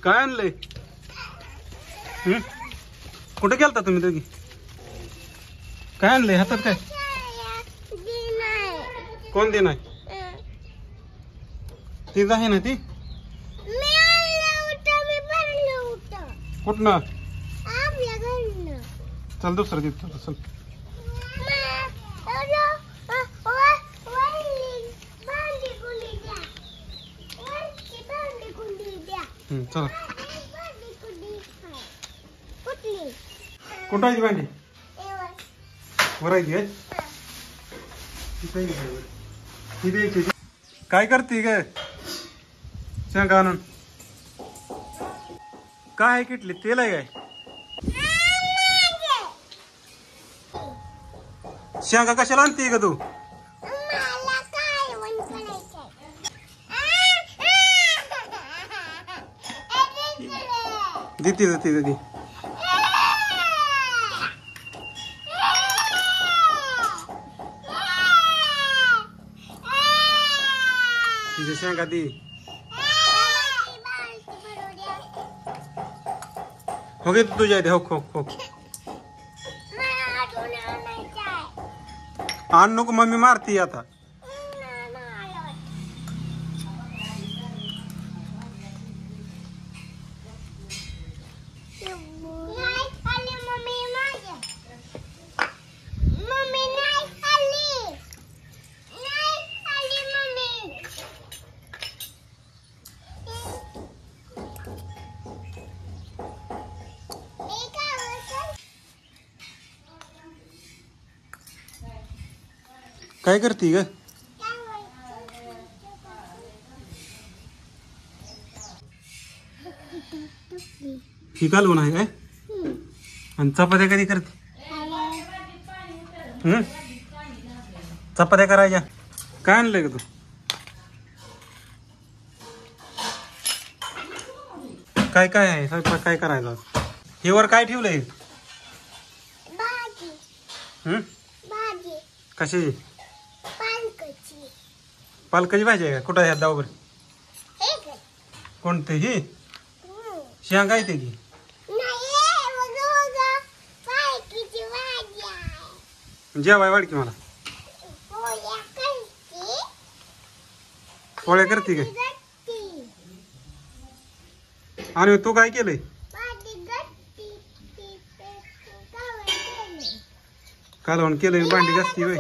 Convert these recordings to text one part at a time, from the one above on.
काय आणलंय? कुठे गेलता तुम्ही दोघी? काय आणलंय हातात? काय कोण देणार? तीच आहे ना ती? कुठनं? चल दुसरं देतो चल. चला कुठं आहे ती भांडी? वर आहे ती आहे? ही द्यायची. काय करते ग? शेंगा आणून काय आहे किटली? तेल आहे काय? शेंगा कशाला आणते ग तू? देते देते देते. तिथे शेंगा दे. हो गे तुझ्या इथे. हो हो हो आण नको मम्मी मारती आता. काय करती ग? ही कालवण आहे काय? आणि चपात्या कधी करते? चपात्या करायच्या. काय आणलंय ग तू? काय काय आहे स्वयंपाक? काय करायचं? हे वर काय ठेवलंय? कशी? पालकाची भाजी आहे का? कुठं ह्या दावर? कोणते? ही शेंगा आहे ते की? जेवाय वाढ की मला. पोळ्या करते काय? आणि तू काय केलंय? कालवण केलंय. भांडी घासती होय.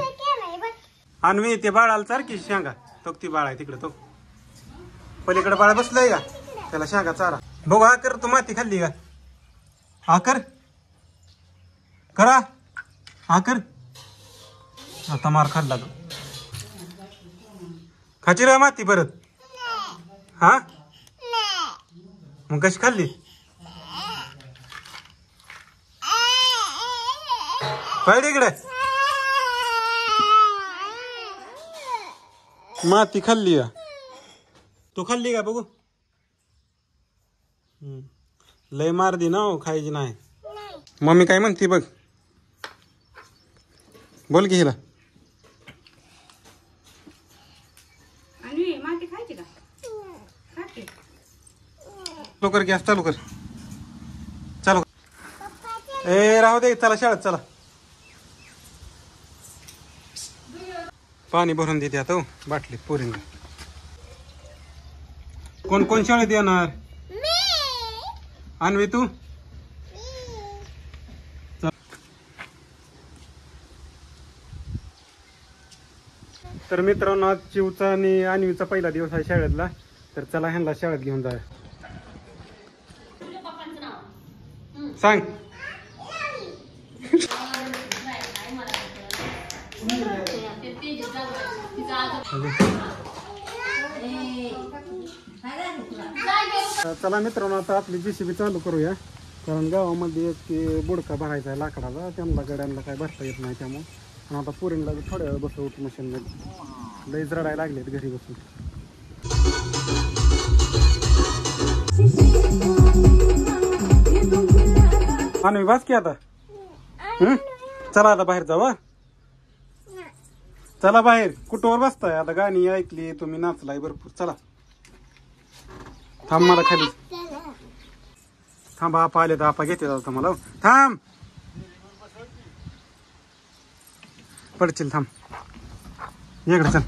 आणि मी ते बाळाला सारखी शेंगा. तो ती बाळ आहे तिकडे. तो पलीकडे बाळ बसलाय का? त्याला शेंगा चारा. बघू हा कर. तू माती खाल्ली का? हा कर करा. हा कर. आता मार खाल्ला तो. खाची रे माती परत? हा मग कशी खाल्ली? पाहिजे इकडे. माती खाल्ली का? तू खाल्ली का? बघू. लय मार दी ना हो. खायची नाही. मम्मी काय म्हणते बघ. बोल की हिला. लवकर गॅस चालू कर. चालू. ए राहू दे. चला शाळेत चला. पाणी भरून देते आता बाटलीत पोरींना. कोण कोण शाळेत येणार? आणवी तू? तर मित्रांनो आज चिवचा आणि आणवीचा पहिला दिवस आहे शाळेतला. तर चला ह्यांना शाळेत घेऊन जाऊया. सांग. चला मित्रांनो आता आपली JCB चालू करूया. कारण गावामध्ये एक बुडका भरायचा आहे लाकडाचा. त्यांना गड्यांना काय भरता येत नाही त्यामुळे. आणि आता पोरींना थोड्या वेळ बसवतो मशीनमध्ये. लईच रडायला लागलेत घरी बसून. आणि बस की आता. चला आता बाहेर जाऊ. चला बाहेर. कुठवर बसताय आता? गाणी ऐकली तुम्ही, नाचलाय भरपूर. चला थांब मला खाली. थांबा आपा आले तर आपा घेते जाऊ तुम्हाला हो. थांब पडशील थांब इकडे चल